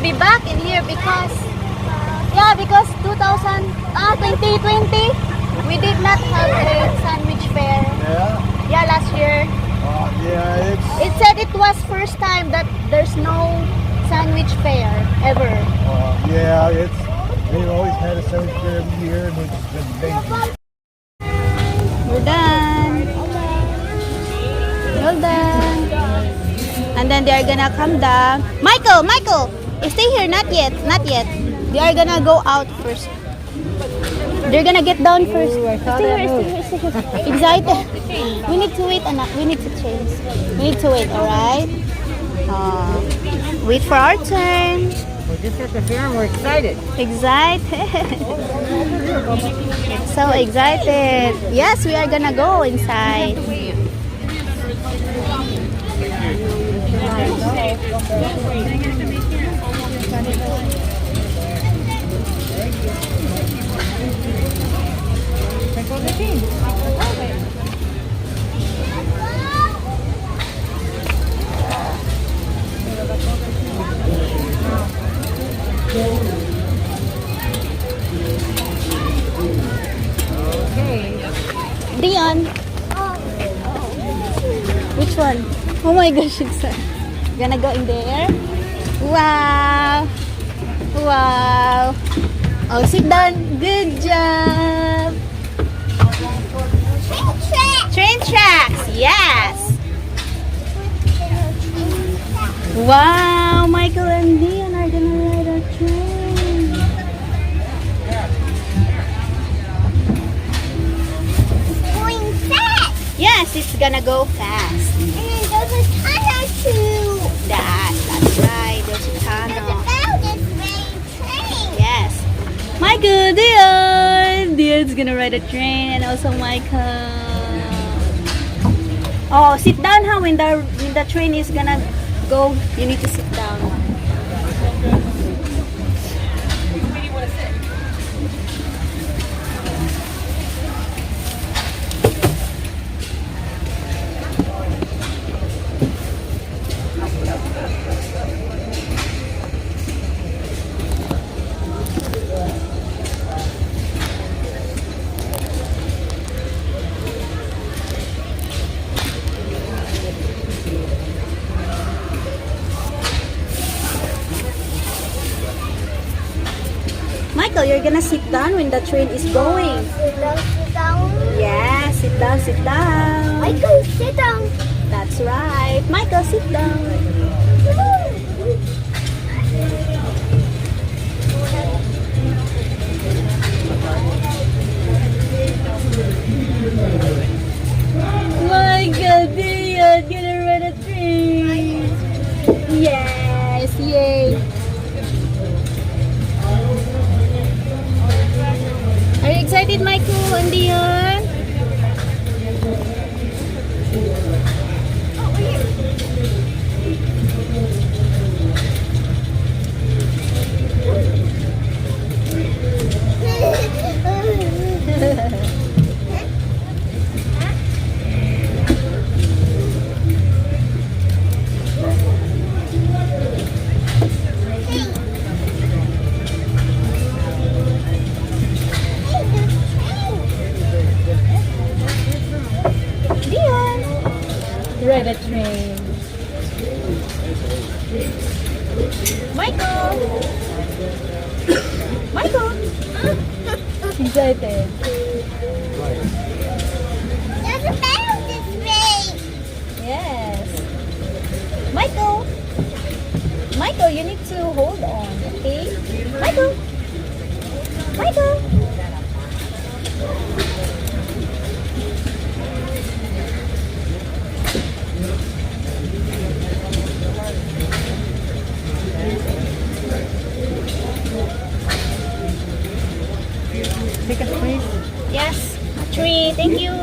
be back in here because 2020 we did not have a sandwich fair. Yeah, last year. It said it was first time that there's no sandwich fair ever. They've always had a sandwich fair every year, and it's been amazing. We're done. Well done. And then they are gonna come down. Michael, stay here. Not yet. They are gonna go out first. They're gonna get down first. Stay here. Excited. We need to wait, anak. We need to change. We need to wait, alright? Wait for our turn. We're just at the fair and we're excited. So excited. Yes, we are gonna go inside. Dion. Which one? Oh my gosh, it's gonna go in there. Wow. Oh, sit down. Good job. Train tracks. Yes. Wow, Michael and Dion are gonna ride a train. Going fast. Yes, it's gonna go fast. And there's a tunnel too. That's right. There's a There's tunnel. about this rain train. Yes. Michael, Dion. Dion's gonna ride a train, and also Michael. Oh, sit down, huh? When the train is gonna go, you need to sit down. Michael, you're gonna sit down when the train is going. Sit down. Yeah, sit down. Michael, sit down. That's right. Michael, sit down. Michael, Dion, gonna run a train. Yes, yay. Are you excited, Michael and Dion? Ride a train. Michael! Excited. There's about this rain. Yes. Michael, you need to hold on, okay? Michael! Ticket, please. Yes, a tree. Thank you.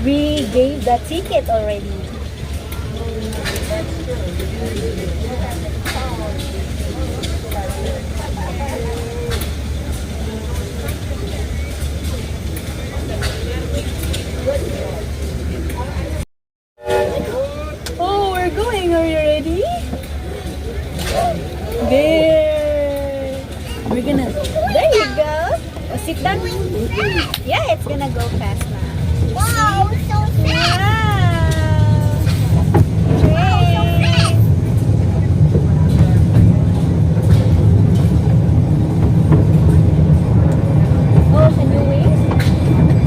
We gave the ticket already. Oh, we're going. Are you ready? done? Yeah, it's gonna go fast now. Wow, so fast. Train. Oh, can you wave?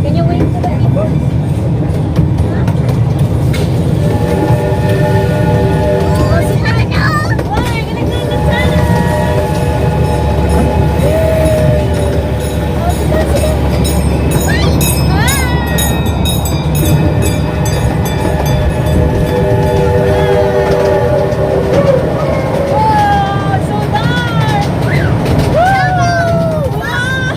Can you wave to the people? Oh, si Tunnel! Wow, you're gonna go in the tunnel! Oh, so dark! Woo! Wow!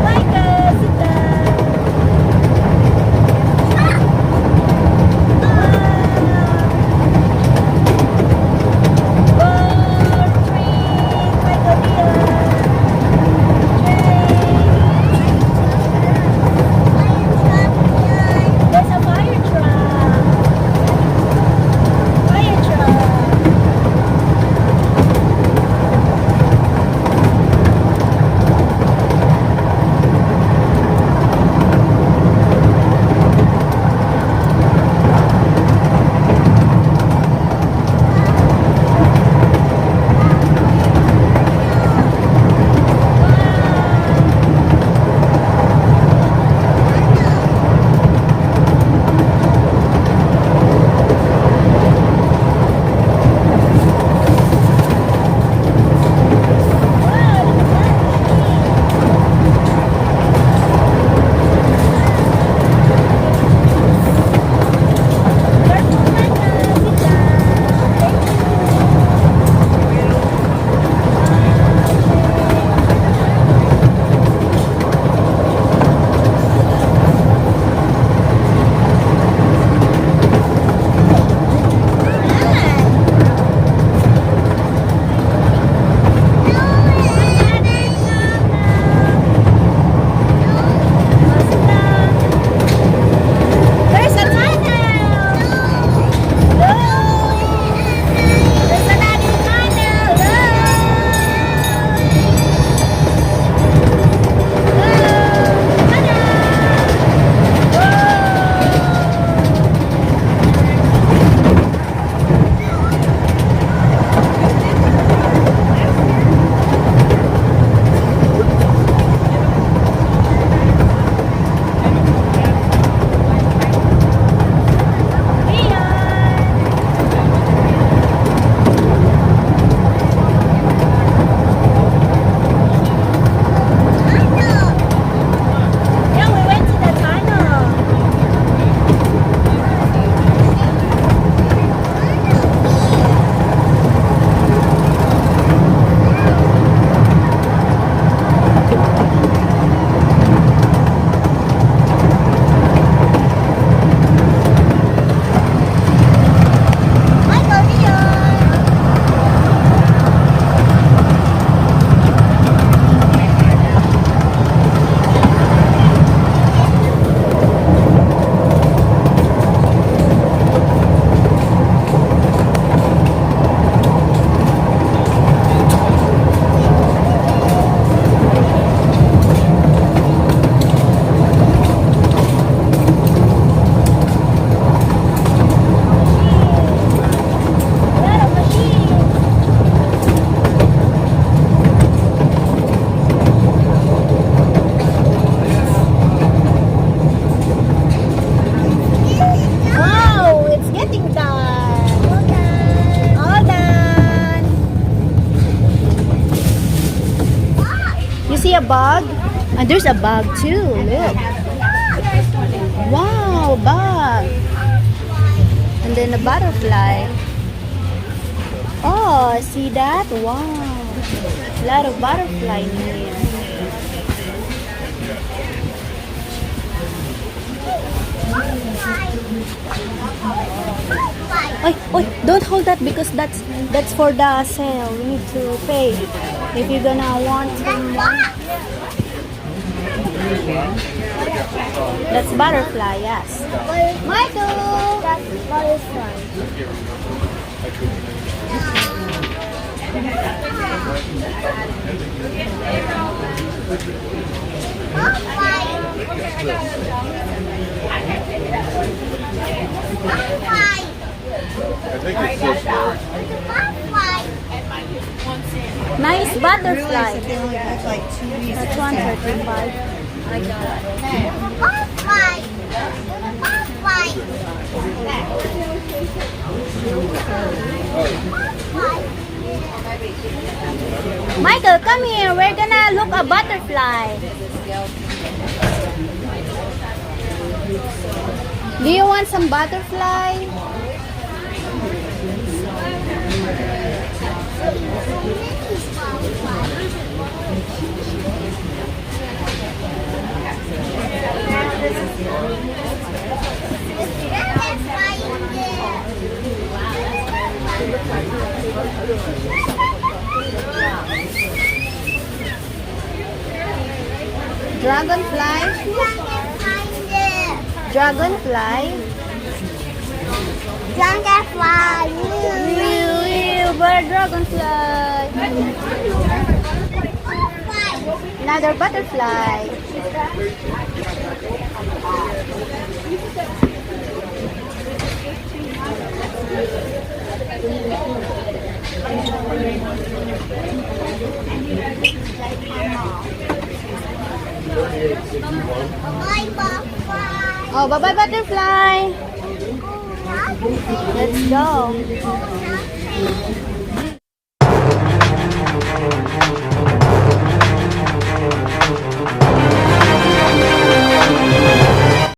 Michael, sit down. There's a fire truck. Fire truck. There's a tunnel! Look! There's another tunnel! Look! Yeah, we went to the tunnel. Michael, Leon. A lot of machines. Wow, it's getting done. All done. You see a bug? And there's a bug too. Look. Wow, bug. And then a butterfly. Oh, see that? Wow. A lot of butterfly in here. Oy, oy, don't hold that because that's for the sale. We need to pay if you're gonna want some more. That's butterfly, yes. Michael! That's butterfly. I think it's this one. Nice butterfly. They only have like 2 weeks. That's 135. Michael, come here. We're gonna look a butterfly. Do you want some butterfly? Dragonfly? Dragonfly? Bird dragonfly. Another butterfly. Oh, bye-bye butterfly. Let's go.